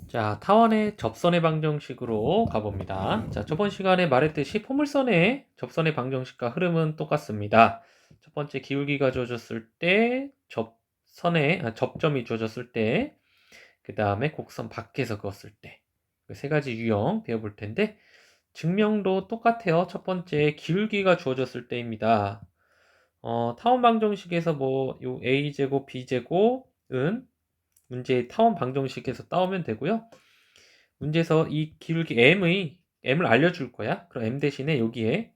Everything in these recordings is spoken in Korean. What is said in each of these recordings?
자, 타원의 접선의 방정식으로 가봅니다. 자, 저번 시간에 말했듯이 포물선의 접선의 방정식과 흐름은 똑같습니다. 첫 번째 기울기가 주어졌을 때, 접점이 주어졌을 때, 그 다음에 곡선 밖에서 그었을 때, 그 세 가지 유형 배워볼 텐데, 증명도 똑같아요. 첫 번째 기울기가 주어졌을 때입니다. 타원 방정식에서 요 a제곱, b제곱은 문제의 타원 방정식에서 따오면 되고요. 문제에서 이 기울기 m을 알려줄 거야. 그럼 m 대신에 여기에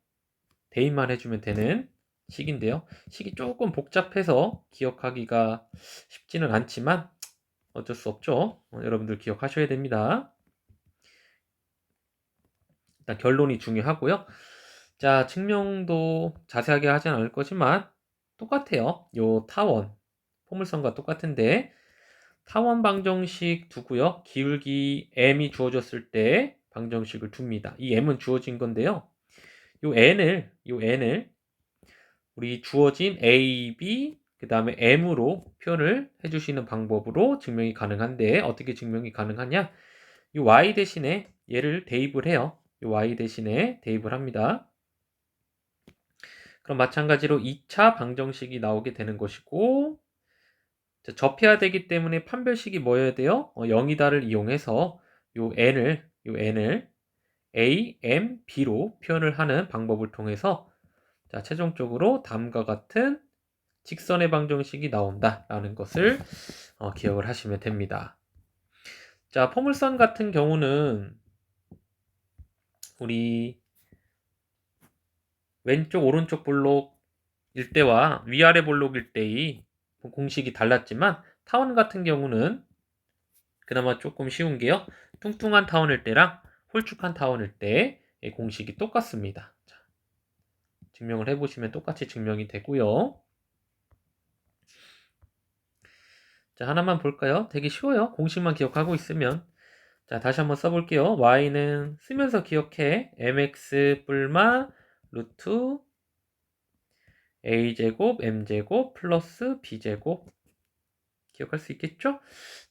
대입만 해주면 되는 식인데요. 식이 조금 복잡해서 기억하기가 쉽지는 않지만 어쩔 수 없죠. 여러분들 기억하셔야 됩니다. 일단 결론이 중요하고요. 자, 증명도 자세하게 하진 않을 거지만 똑같아요. 요 타원, 포물선과 똑같은데 타원 방정식 두고요. 기울기 m이 주어졌을 때 방정식을 둡니다. 이 m은 주어진 건데요. 요 n을 우리 주어진 a, b 그 다음에 m으로 표현을 해주시는 방법으로 증명이 가능한데 어떻게 증명이 가능하냐? 요 y 대신에 얘를 대입을 해요. 요 y 대신에 대입을 합니다. 그럼 마찬가지로 2차 방정식이 나오게 되는 것이고 접해야 되기 때문에 판별식이 뭐여야 돼요? 0이다를 이용해서 요 n을 a, m, b로 표현을 하는 방법을 통해서 자, 최종적으로 다음과 같은 직선의 방정식이 나온다라는 것을 기억을 하시면 됩니다. 자, 포물선 같은 경우는 우리 왼쪽 오른쪽 볼록일 때와 위아래 볼록일 때의 공식이 달랐지만 타원 같은 경우는 그나마 조금 쉬운 게요. 뚱뚱한 타원일 때랑 홀쭉한 타원일 때의 공식이 똑같습니다. 자, 증명을 해보시면 똑같이 증명이 되고요. 자, 하나만 볼까요? 되게 쉬워요. 공식만 기억하고 있으면. 자, 다시 한번 써볼게요. y는 쓰면서 기억해. mx 뿔마 루트 a제곱 m제곱 플러스 b제곱 기억할 수 있겠죠?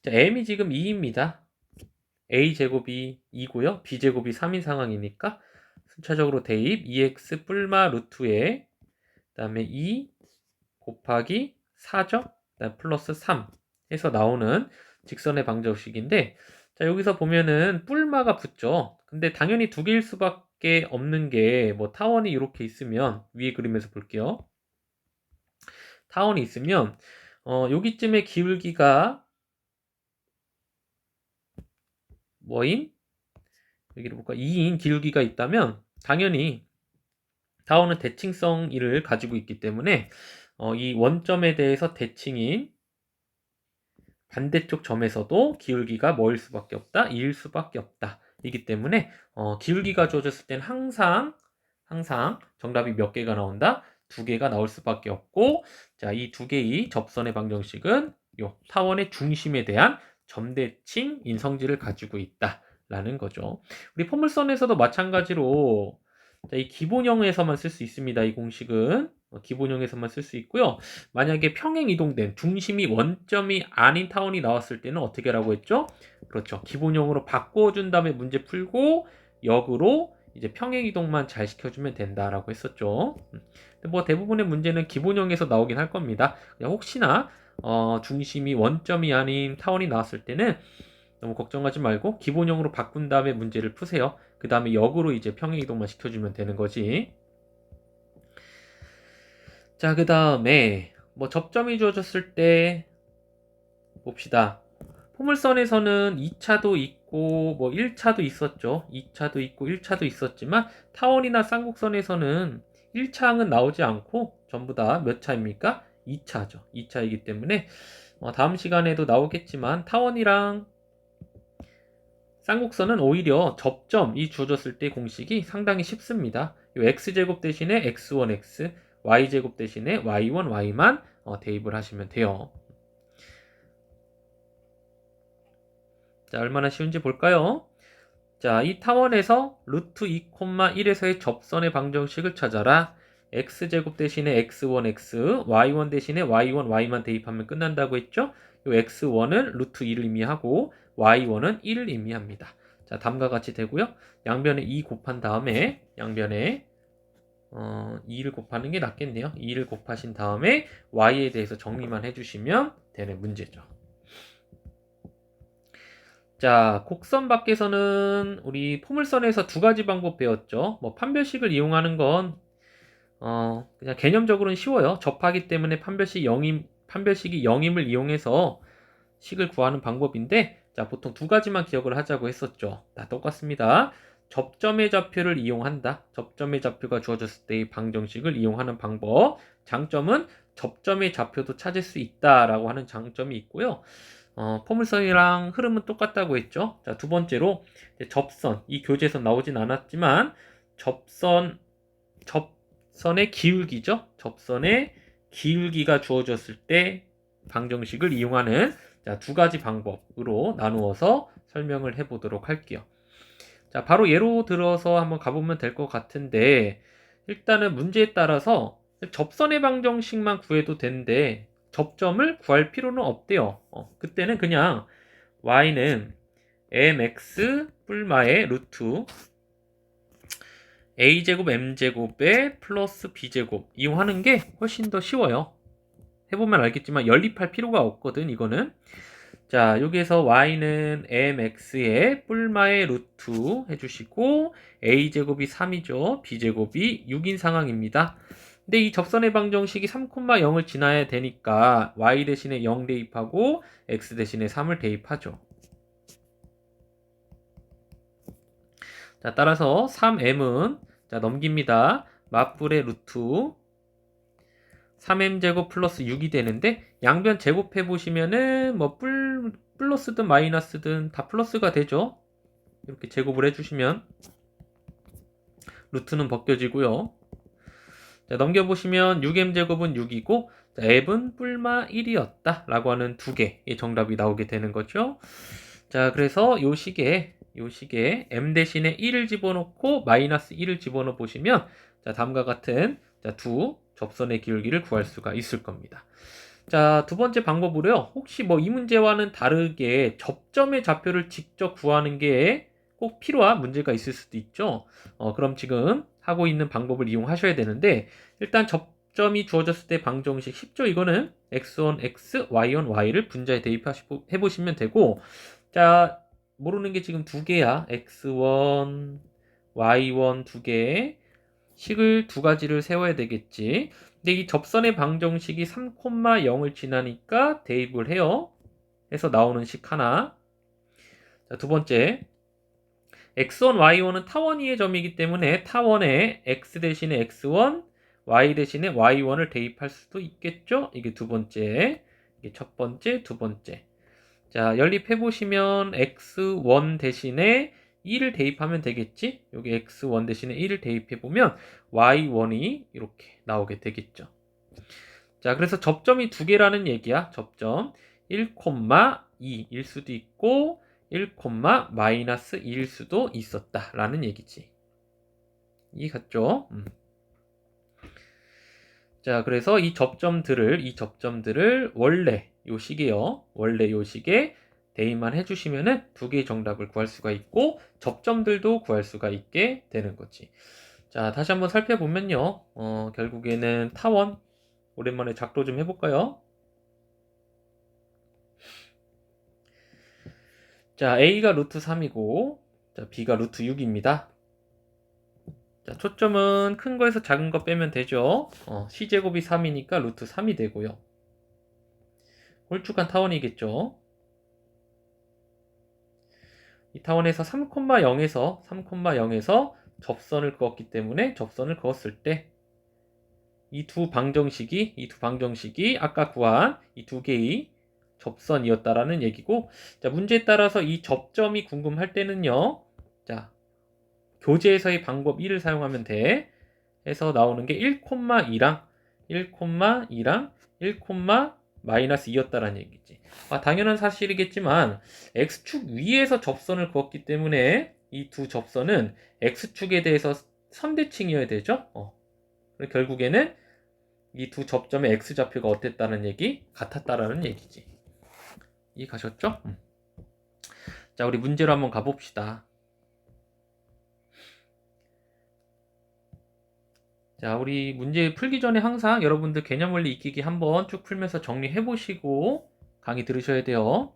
자, m이 지금 2입니다. a제곱이 2고요. b제곱이 3인 상황이니까 순차적으로 대입 2x 뿔마 루트에 그 다음에 2 곱하기 4죠? 그다음 플러스 3 해서 나오는 직선의 방정식인데 자, 여기서 보면은 뿔마가 붙죠. 근데 당연히 두 개일 수밖에 없는 게 뭐 타원이 이렇게 있으면 위에 그림에서 볼게요. 타원이 있으면 여기쯤에 기울기가 뭐인? 여기를 볼까? 2인 기울기가 있다면 당연히 타원은 대칭성을 가지고 있기 때문에 이 원점에 대해서 대칭인 반대쪽 점에서도 기울기가 뭐일 수밖에 없다? 2일 수밖에 없다. 이기 때문에 기울기가 주어졌을 때는 항상 정답이 몇 개가 나온다? 두 개가 나올 수밖에 없고 자, 이 두 개의 접선의 방정식은 요 타원의 중심에 대한 점대칭인 성질을 가지고 있다라는 거죠. 우리 포물선에서도 마찬가지로 자, 이 기본형에서만 쓸 수 있습니다. 이 공식은 기본형에서만 쓸 수 있고요. 만약에 평행 이동된 중심이 원점이 아닌 타원이 나왔을 때는 어떻게 하라고 했죠? 그렇죠. 기본형으로 바꿔준 다음에 문제 풀고 역으로 이제 평행 이동만 잘 시켜주면 된다라고 했었죠. 근데 뭐 대부분의 문제는 기본형에서 나오긴 할 겁니다. 혹시나 중심이 원점이 아닌 타원이 나왔을 때는 너무 걱정하지 말고 기본형으로 바꾼 다음에 문제를 푸세요. 그 다음에 역으로 이제 평행 이동만 시켜주면 되는 거지. 자, 그 다음에 뭐 접점이 주어졌을 때 봅시다. 포물선에서는 2차도 있고 뭐 1차도 있었죠. 2차도 있고 1차도 있었지만 타원이나 쌍곡선에서는 1차항은 나오지 않고 전부 다 몇 차입니까? 2차죠. 2차이기 때문에 다음 시간에도 나오겠지만 타원이랑 쌍곡선은 오히려 접점이 주어졌을 때 공식이 상당히 쉽습니다. 이 x제곱 대신에 x1x, y제곱 대신에 y1, y만 대입을 하시면 돼요. 자, 얼마나 쉬운지 볼까요? 자, 이 타원에서 루트 2,1에서의 접선의 방정식을 찾아라. x제곱 대신에 x1, x, y1 대신에 y1, y만 대입하면 끝난다고 했죠? 이 x1은 루트 2를 의미하고 y1은 1을 의미합니다. 자, 다음과 같이 되고요. 양변에 2 곱한 다음에 양변에 2를 곱하는 게 낫겠네요. 2를 곱하신 다음에 y에 대해서 정리만 해주시면 되는 문제죠. 자, 곡선 밖에서는 우리 포물선에서 두 가지 방법 배웠죠. 뭐 판별식을 이용하는 건 그냥 개념적으로는 쉬워요. 접하기 때문에 판별식이 0임을 이용해서 식을 구하는 방법인데, 자, 보통 두 가지만 기억을 하자고 했었죠. 다 똑같습니다. 접점의 좌표를 이용한다. 접점의 좌표가 주어졌을 때의 방정식을 이용하는 방법. 장점은 접점의 좌표도 찾을 수 있다라고 하는 장점이 있고요. 포물선이랑 흐름은 똑같다고 했죠. 자, 두 번째로 접선, 이 교재에서 나오진 않았지만 접선의 기울기죠. 접선의 기울기가 주어졌을 때 방정식을 이용하는, 자, 두 가지 방법으로 나누어서 설명을 해보도록 할게요. 자, 바로 예로 들어서 한번 가보면 될 것 같은데, 일단은 문제에 따라서 접선의 방정식만 구해도 되는데 접점을 구할 필요는 없대요. 그때는 그냥 y는 mx 뿔마의 루트 a제곱 m제곱에 플러스 b제곱 이용하는 게 훨씬 더 쉬워요. 해보면 알겠지만 연립할 필요가 없거든, 이거는. 자, 여기에서 y는 mx의 뿔마의 루트 해주시고 a제곱이 3이죠. b제곱이 6인 상황입니다. 근데 이 접선의 방정식이 3,0을 지나야 되니까 y 대신에 0 대입하고 x 대신에 3을 대입하죠. 자, 따라서 3m은 자, 넘깁니다. 맞불의 루트 3m제곱 플러스 6이 되는데, 양변 제곱해 보시면은 뭐 플러스든 마이너스든 다 플러스가 되죠. 이렇게 제곱을 해주시면 루트는 벗겨지고요. 자, 넘겨보시면 6m제곱은 6이고 자, 앱은 뿔마 1이었다 라고 하는 두 개의 정답이 나오게 되는 거죠. 자, 그래서 요 식에 m 대신에 1을 집어넣고 마이너스 1을 집어넣어 보시면 자, 다음과 같은 자, 두 접선의 기울기를 구할 수가 있을 겁니다. 자, 두 번째 방법으로요. 혹시 뭐 이 문제와는 다르게 접점의 좌표를 직접 구하는 게 꼭 필요한 문제가 있을 수도 있죠. 그럼 지금 하고 있는 방법을 이용하셔야 되는데, 일단 접점이 주어졌을 때 방정식 쉽죠. 이거는 x1 x, y1 y를 분자에 대입해 보시면 되고, 자, 모르는 게 지금 두 개야. x1, y1 두 개. 식을 두 가지를 세워야 되겠지. 근데 이 접선의 방정식이 3,0을 지나니까 대입을 해요. 해서 나오는 식 하나. 자, 두 번째. x1, y1은 타원이의 점이기 때문에 타원에 x 대신에 x1, y 대신에 y1을 대입할 수도 있겠죠? 이게 두 번째. 이게 첫 번째, 두 번째. 자, 연립해 보시면 x1 대신에 1을 대입하면 되겠지? 여기 x1 대신에 1을 대입해 보면 y1이 이렇게 나오게 되겠죠. 자, 그래서 접점이 두 개라는 얘기야. 접점 1,2일 수도 있고 1, 마이너스 2일 수도 있었다라는 얘기지. 이 같죠? 자, 그래서 이 접점들을 원래 요 식에 대입만 해주시면은 두 개의 정답을 구할 수가 있고 접점들도 구할 수가 있게 되는 거지. 자, 다시 한번 살펴보면요. 결국에는 타원 오랜만에 작도 좀 해볼까요? 자, A가 루트 3이고 자, B가 루트 6입니다. 자, 초점은 큰 거에서 작은 거 빼면 되죠. C제곱이 3이니까 루트 3이 되고요. 홀쭉한 타원이겠죠. 이 타원에서 3,0에서 접선을 그었기 때문에 접선을 그었을 때 이 두 방정식이 아까 구한 이 두 개의 접선이었다라는 얘기고, 자, 문제에 따라서 이 접점이 궁금할 때는요. 자, 교재에서의 방법 1을 사용하면 돼. 해서 나오는 게 1,2랑 1,2랑 1, 마이너스 2였다라는 얘기지. 당연한 사실이겠지만 x축 위에서 접선을 그었기 때문에 이 두 접선은 x축에 대해서 선대칭이어야 되죠. 결국에는 이 두 접점의 x좌표가 어땠다는 얘기? 같았다라는 얘기지. 이 가셨죠? 자, 우리 문제로 한번 가봅시다. 자, 우리 문제 풀기 전에 항상 여러분들 개념 원리 익히기 한번 쭉 풀면서 정리해 보시고 강의 들으셔야 돼요.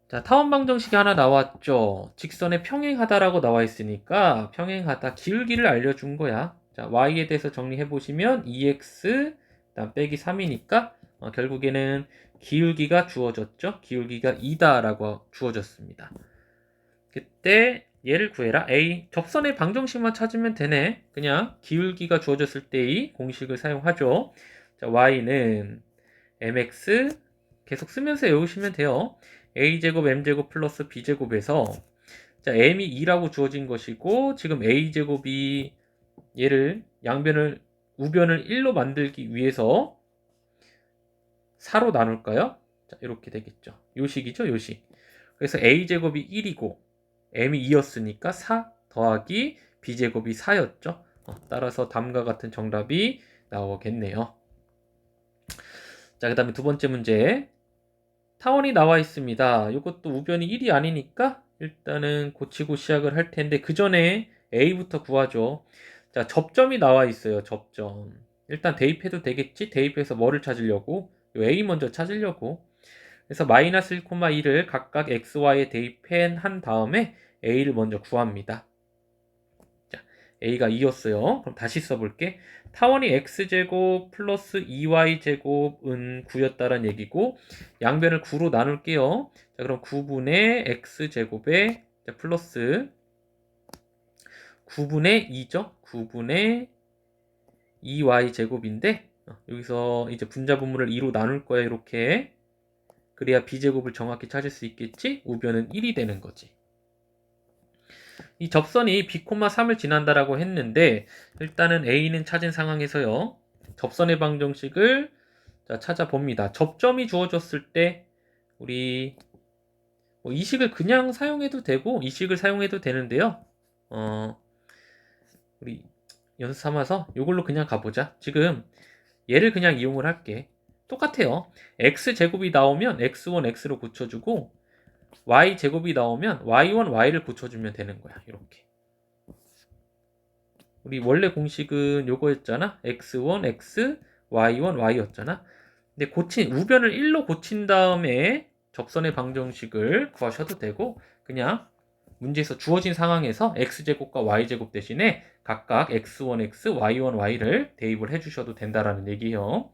자, 타원 방정식이 하나 나왔죠. 직선에 평행하다라고 나와 있으니까 평행하다 기울기를 알려준 거야. 자, y에 대해서 정리해 보시면 2x 그다음 빼기 3이니까 결국에는 기울기가 주어졌죠. 기울기가 2다라고 주어졌습니다. 그때 얘를 구해라. A 접선의 방정식만 찾으면 되네. 그냥 기울기가 주어졌을 때의 공식을 사용하죠. 자, y는 mx 계속 쓰면서 외우시면 돼요. a제곱 m제곱 플러스 b제곱에서 자, m이 2라고 주어진 것이고 지금 a제곱이 얘를 양변을 우변을 1로 만들기 위해서 4로 나눌까요? 자, 이렇게 되겠죠. 요식이죠, 요식. 그래서 a제곱이 1이고 m이 2였으니까 4 더하기 b제곱이 4였죠. 따라서 다음과 같은 정답이 나오겠네요. 자, 그 다음에 두 번째 문제. 타원이 나와 있습니다. 이것도 우변이 1이 아니니까 일단은 고치고 시작을 할 텐데 그 전에 a부터 구하죠. 자, 접점이 나와 있어요. 접점. 일단 대입해도 되겠지? 대입해서 뭐를 찾으려고? a 먼저 찾으려고. 그래서 마이너스 1,2를 각각 xy에 대입한 다음에 a를 먼저 구합니다. 자, a가 2였어요. 그럼 다시 써볼게. 타원이 x제곱 플러스 2y제곱은 9였다는 얘기고 양변을 9로 나눌게요. 자, 그럼 9분의 x제곱에 플러스 9분의 2죠. 9분의 2y제곱인데 여기서 이제 분자분모를 2로 나눌 거야. 이렇게. 그래야 b제곱을 정확히 찾을 수 있겠지? 우변은 1이 되는 거지. 이 접선이 b, 3을 지난다라고 했는데 일단은 a는 찾은 상황에서요. 접선의 방정식을 찾아봅니다. 접점이 주어졌을 때 우리 이 식을 그냥 사용해도 되고 이 식을 사용해도 되는데요. 우리 연습 삼아서 이걸로 그냥 가보자. 지금 얘를 그냥 이용을 할게. 똑같아요. x제곱이 나오면 x1, x로 고쳐주고 y제곱이 나오면 y1, y를 고쳐주면 되는 거야. 이렇게. 우리 원래 공식은 요거였잖아. x1, x, y1, y였잖아. 근데 우변을 1로 고친 다음에 접선의 방정식을 구하셔도 되고 그냥 문제에서 주어진 상황에서 x제곱과 y제곱 대신에 각각 x1, x, y1, y를 대입을 해주셔도 된다라는 얘기예요.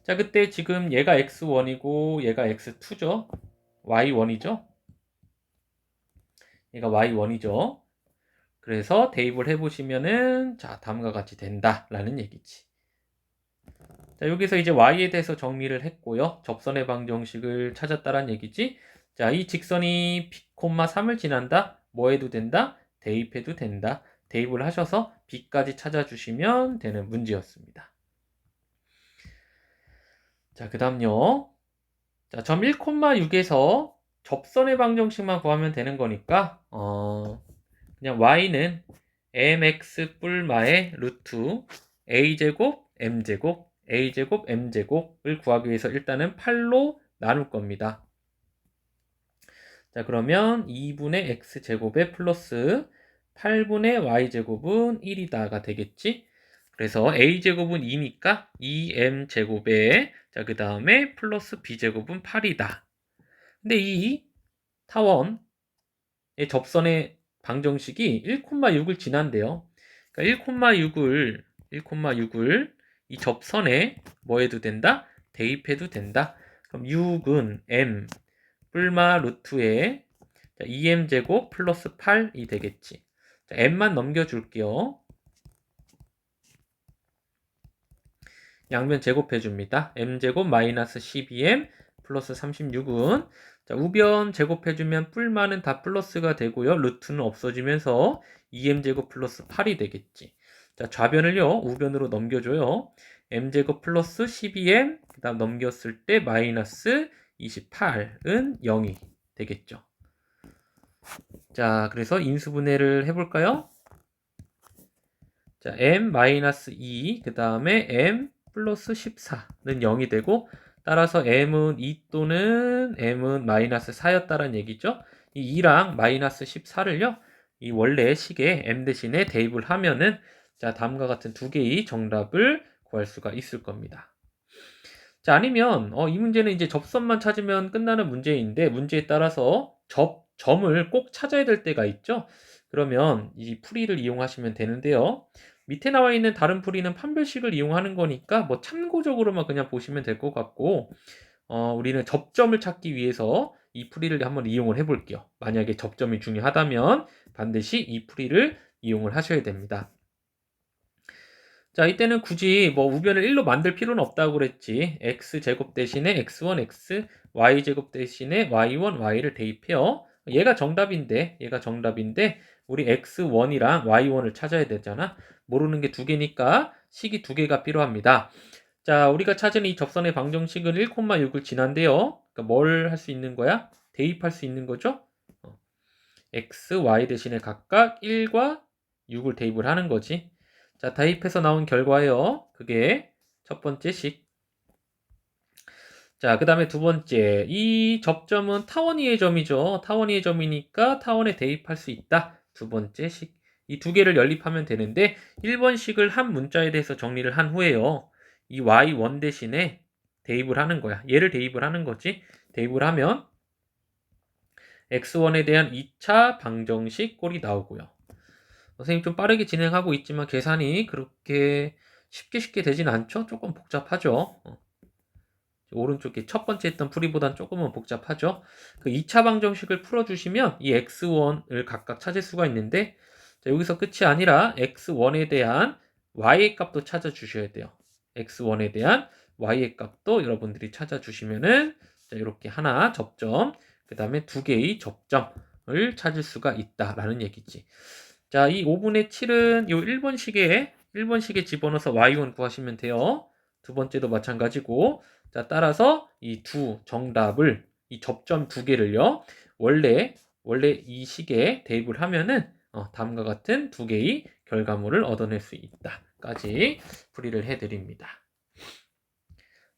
자, 그때 지금 얘가 x1이고 얘가 x2죠. y1이죠. 얘가 y1이죠. 그래서 대입을 해보시면은 자, 다음과 같이 된다라는 얘기지. 자, 여기서 이제 y에 대해서 정리를 했고요. 접선의 방정식을 찾았다라는 얘기지. 자, 이 직선이 b, 3을 지난다. 뭐 해도 된다? 대입해도 된다. 대입을 하셔서 b까지 찾아주시면 되는 문제였습니다. 자, 그 다음요. 자, 점 1,6에서 접선의 방정식만 구하면 되는 거니까 그냥 y는 mx 뿔마의 루트 a제곱 m제곱 a제곱 m제곱을 구하기 위해서 일단은 8로 나눌 겁니다. 자, 그러면 2분의 x제곱에 플러스 8분의 y제곱은 1이다가 되겠지? 그래서 a제곱은 2니까 2m제곱에 자, 그 다음에 플러스 b제곱은 8이다. 근데 이 타원의 접선의 방정식이 1,6을 지난대요. 그러니까 1,6을 이 접선에 뭐 해도 된다? 대입해도 된다. 그럼 6은 m 뿔마 루트에 2m제곱 플러스 8이 되겠지. 자, m만 넘겨줄게요. 양변 제곱해줍니다. m제곱 마이너스 12m 플러스 36은 자, 우변 제곱해주면 뿔마는 다 플러스가 되고요. 루트는 없어지면서 2m제곱 플러스 8이 되겠지. 자, 좌변을요. 우변으로 넘겨줘요. m제곱 플러스 12m 그 다음 넘겼을 때 마이너스 28은 0이 되겠죠. 자, 그래서 인수분해를 해볼까요? 자, m 마이너스 2 그 다음에 m 플러스 14는 0이 되고 따라서 m은 2 또는 m은 마이너스 4였다는 얘기죠. 이 2랑 마이너스 14를요. 이 원래 식에 m 대신에 대입을 하면은 자, 다음과 같은 두 개의 정답을 구할 수가 있을 겁니다. 자, 아니면 이 문제는 이제 접선만 찾으면 끝나는 문제인데 문제에 따라서 점을 꼭 찾아야 될 때가 있죠. 그러면 이 풀이를 이용하시면 되는데요. 밑에 나와 있는 다른 풀이는 판별식을 이용하는 거니까 뭐 참고적으로만 그냥 보시면 될 것 같고 우리는 접점을 찾기 위해서 이 풀이를 한번 이용을 해볼게요. 만약에 접점이 중요하다면 반드시 이 풀이를 이용을 하셔야 됩니다. 자, 이때는 굳이 뭐 우변을 1로 만들 필요는 없다고 그랬지. x제곱 대신에 x1, x, y제곱 대신에 y1, y를 대입해요. 얘가 정답인데 우리 x1이랑 y1을 찾아야 되잖아. 모르는 게 두 개니까 식이 두 개가 필요합니다. 자, 우리가 찾은 이 접선의 방정식은 1,6을 지난데요. 그러니까 뭘 할 수 있는 거야? 대입할 수 있는 거죠? x, y 대신에 각각 1과 6을 대입을 하는 거지. 자, 대입해서 나온 결과예요. 그게 첫 번째 식. 자, 그 다음에 두 번째. 이 접점은 타원이의 점이죠. 타원이의 점이니까 타원에 대입할 수 있다. 두 번째 식. 이 두 개를 연립하면 되는데 1번 식을 한 문자에 대해서 정리를 한 후에요. 이 y1 대신에 대입을 하는 거야. 얘를 대입을 하는 거지. 대입을 하면 x1에 대한 2차 방정식 꼴이 나오고요. 선생님 좀 빠르게 진행하고 있지만 계산이 그렇게 쉽게 되진 않죠? 조금 복잡하죠? 오른쪽에 첫 번째 했던 풀이보단 조금은 복잡하죠? 그 2차 방정식을 풀어주시면 이 x1을 각각 찾을 수가 있는데 자, 여기서 끝이 아니라 x1에 대한 y의 값도 찾아주셔야 돼요. x1에 대한 y의 값도 여러분들이 찾아주시면은 자, 이렇게 하나 접점, 그 다음에 두 개의 접점을 찾을 수가 있다라는 얘기지. 자, 이 5분의 7은 요 1번식에 집어넣어서 y1 구하시면 돼요. 두 번째도 마찬가지고. 자, 따라서 이 두 정답을, 이 접점 두 개를요, 원래 이 식에 대입을 하면은, 다음과 같은 두 개의 결과물을 얻어낼 수 있다. 까지 풀이를 해드립니다.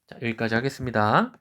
자, 여기까지 하겠습니다.